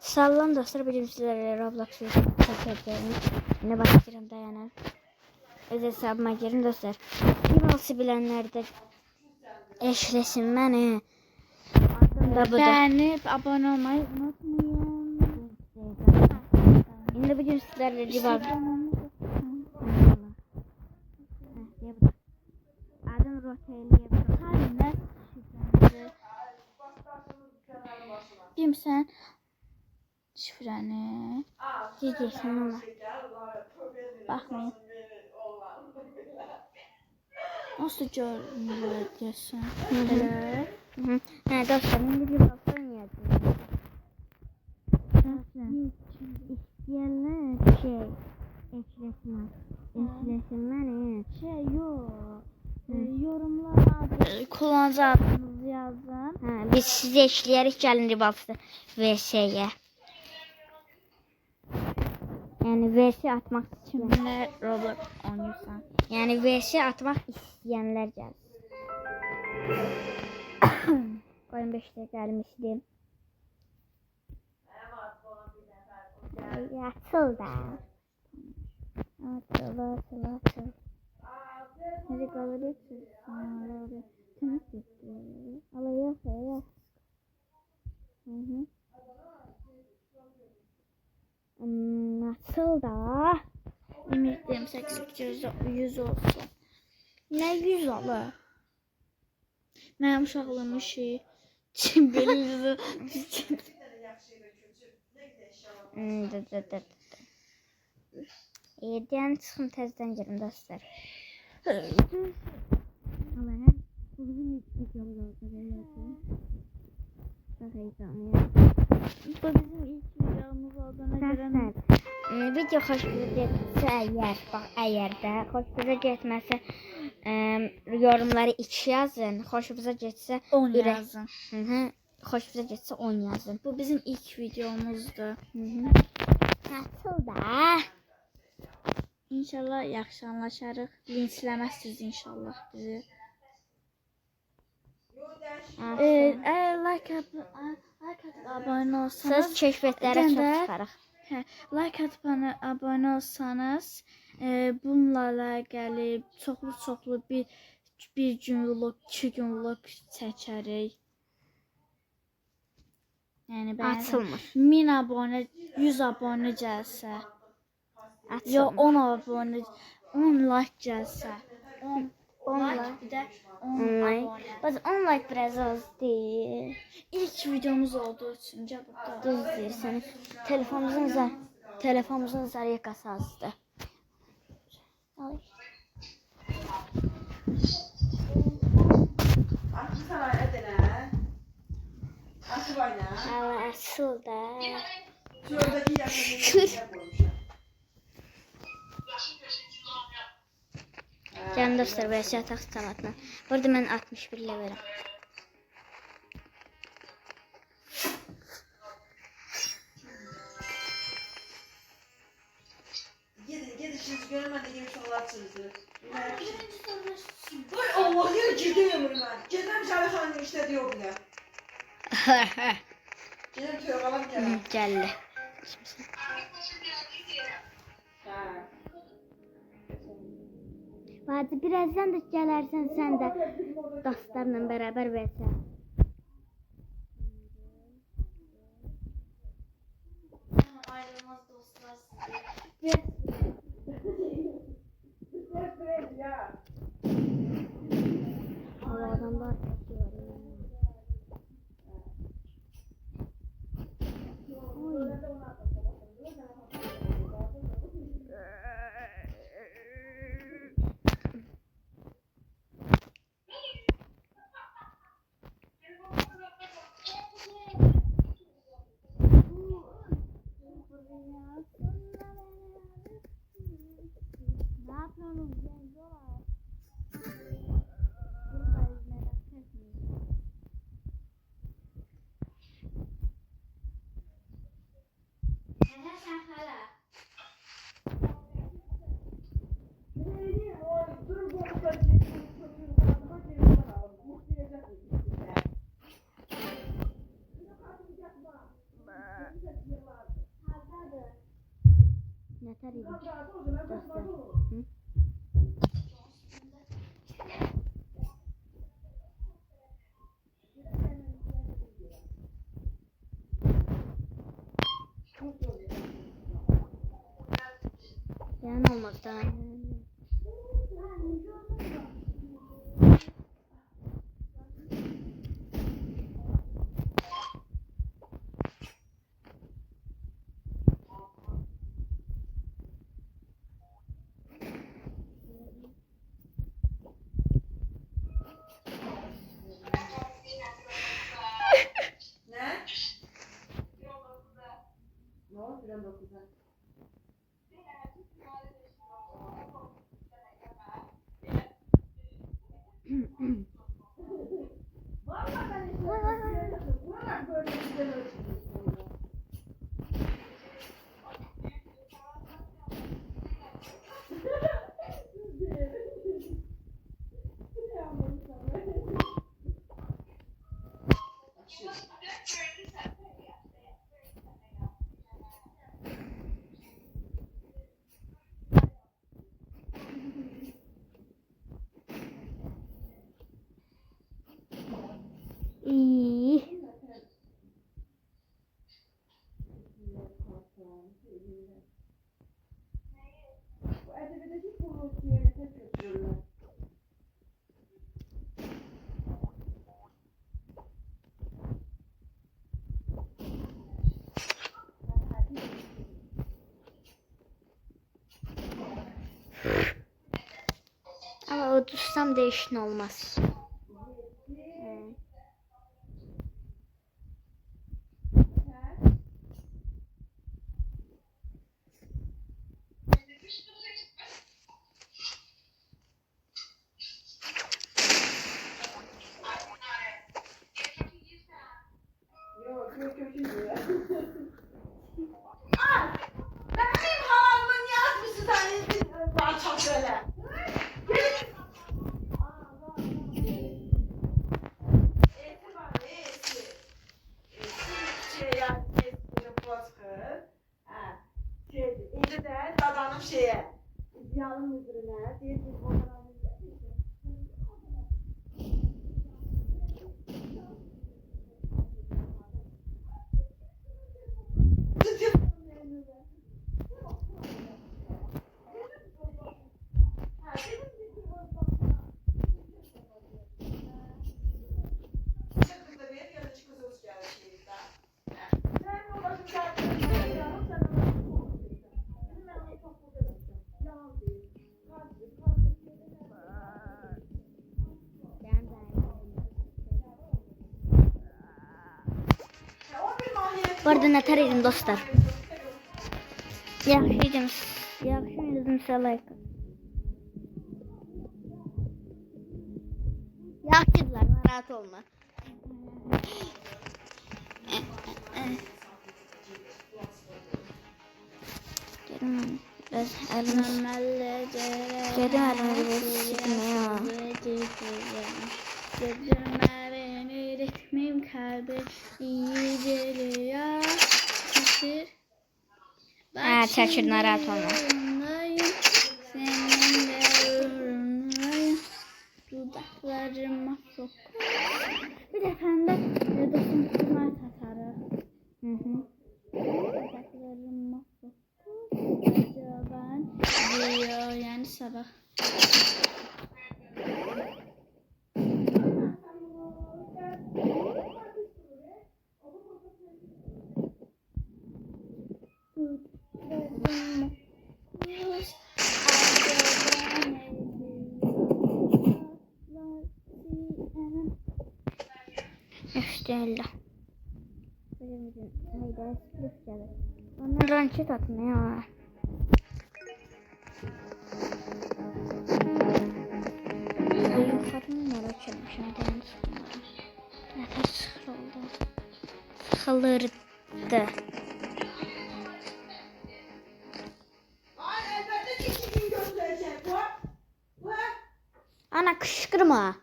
Sağlam dostlar, bugün sizlerle Roblox çekeceğim. Ne başlayalım dayanır. Öz hesabıma girin dostlar. Rivals'ı bilenler de eşlesin beni. Adım da bu da. Beğenip abone olmayı unutmayın. Şimdi bugün sizlerle Rivals. Adım Roteli'ye Hayır, kimsen şifrəni giyeceksin ama. baxmayın. Nasıl görmüyorsun? He dostlar, şimdi Rivals oynayacağız. İsteyenler eklesin beni. Yok. Yorumlara kullanıcı adınızı yazın. Biz sizi eşleyerek gelin Rivals'ı VS'ye. Yani VS atmak için. Ne Roblox oynuyorsan. Yani VS atmak isteyenler gelsin. Koyun 5 dakika gelmiştim. Atıl da. Atıl. Hadi kalabilirsin. Temiz gitti. Alıyor ya. Nasıl da? Ümitliyim 800 olsun. Ne 100 olur? Mənim uşaqlığımın şeyi. Kim bilir? Yerden çıxım təzədən girim dostlar. Bu bizim ilk videomuz oldu. Çok heyecanlıyım. Bu bizim ilk videomuz olduğuna göre video xoşunuza getsə əgər də xoşunuza getməsə yorumları 2 yazın. Xoşunuza getsə 10 yazın. Xoşunuza getsə 10 yazın. Bu bizim ilk videomuzdur. Nasıl da? İnşallah yaxşı anlaşarıq. Linçləməzsiniz inşallah bizi. Like atıp abone olsanız Söz keşfetlərə çox çıxarıq. Like atıp abone olsanız bununla əlaqəli çoxlu bir gün vlog, 2 gün vlog çəkərik. Yəni Atılmır. 1000 abone, 100 abone gəlsə, yox 10 abone, 10 like gəlsə, 10 like bir də 10 abone. Bəs 10 like biraz az deyil. İlk videomuz olduğu üçün burada. Düz deyirsən. Telefonumuzun zarıyakası azdır. Ay. Allah asıl da. Can dostlar, VS ataq salatla. Burada mən 61 leveləm. Gidin siz görmediğim sorular çözülür. Allah ya gidiyorum ben. Gidem Şalixanın işlediği o bile. Gidem tövbelam gelen. Gəldi. Bacı, birazdan da gələrsən sən də dostlarla bərabər VS. Ayrılmaz dostlar sizi. Allah adamlar çekiyor. Ne yapıyorsunuz gençler? Yeter idi. Yani olmaz da. Ne? Ne oldu lan dokuza? Vallahi ben işte buralar böyle güzel ölçülüyor. İyi. Bu edebiyatı kurulu diye tek götürüyorlar. Ama o düşsem değişin olmaz. Yok, yok, yok, yok. Ah! Benim halamı niye atmışsın sen parça böyle? Eti var, eti. Eti ya, eti potkı. Ha, indi de dadanım şeye. Yalın müdürüne, diye bir fotoğrafı. Bu arada netar edin dostlar. Yaxşıydım. Yaxşıydım like. Yaxşıdılar, narahat olma. Gelin biraz elimiz. Gelin elimizi sıkmaya. Güldürme beni ritmim kalbim iyi geliyor. Şaşır. Şaşır, narahat olma. Seninle uğrundayım. Dudaklarıma sok. Bir defende dostum kızlar tatarı. Dudaklarıma sok. Acaba diyor yani sabah. İşte öyle. Ondan rançet atmıyor. Yukarı numara açılmışım. Yeter sıkıldı. Sıkılırdı. Ay elbette çekilin gösterecek bu. Bu. Ana kışkırma.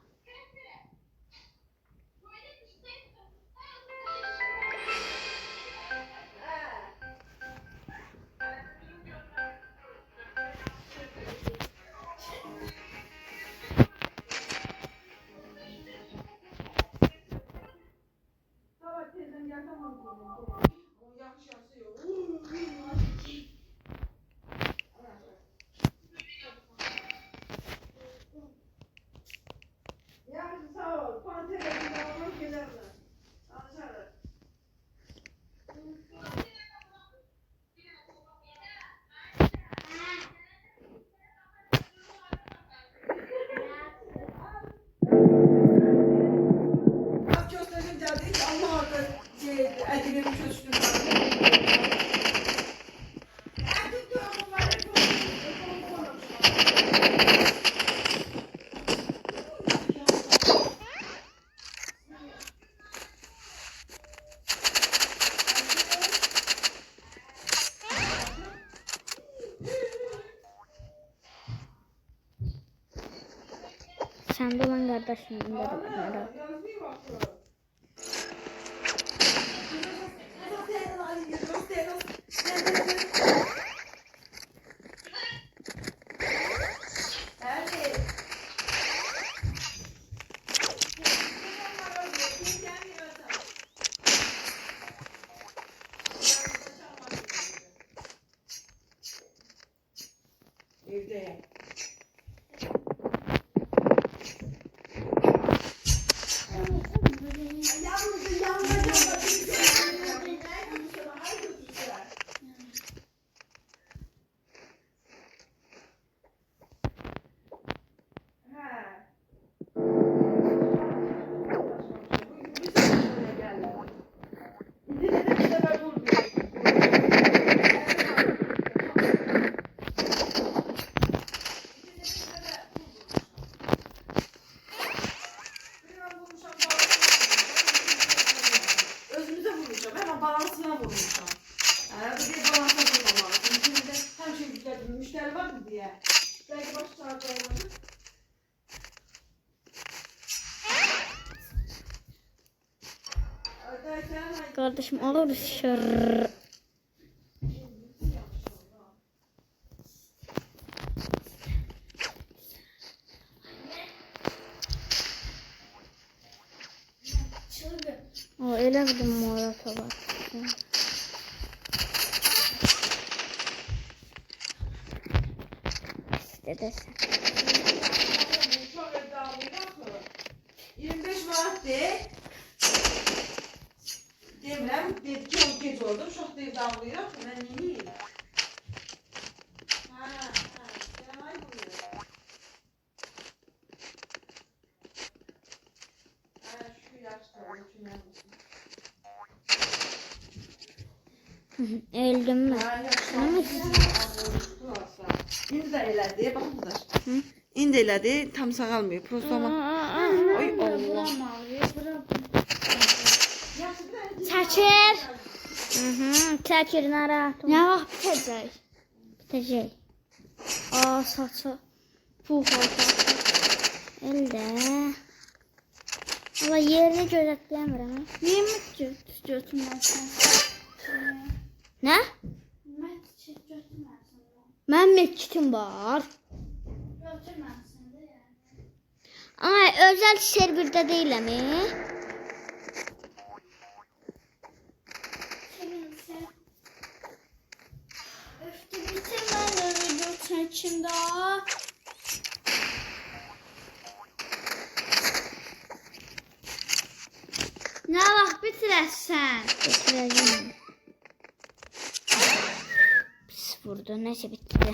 Bak göstereyim dedi ki Allah hakkı edilimi çözsün. Sende olan kardeşim de bunları. Evde. Özümüze vurmuşam, hemen balansına vurmuşam. Yani bir de balansına vurmam lazım. Şimdi de her şey yükledim, müşteri var mı diye. Belki baş çağıracağım. Kardeşim olur şır. O öyle bir morata var. İstedesen. 25 manat de. Demirəm, dedi ki, o gec oldu, uşaq deyib dağlayıraq, mən neyim? Ay buyur. Şu yaşda, üçün Öldüm mü? İndi də elədi, baxın bu da. İndi elədi, tam sağalmıyor, prosto ama. Oy Allah. Çəkir. Çəkir, narahat ol. Nə vaxt bitəcək? Bitəcək. Aa, saçı. Puh oldu. Əldə. Valla yerini gözətləyəmirəm. Niyə götürməsən? Nə? Götürməsən. Mənim mekitim var. Götürməsən də yəni. Ay, özəl serverdə deyiləm. Öftü bitirmən video çəkim daha. Nə vaxt bitirəsən? Bitirəcəm. Pis vurdu, nəsə bitdi.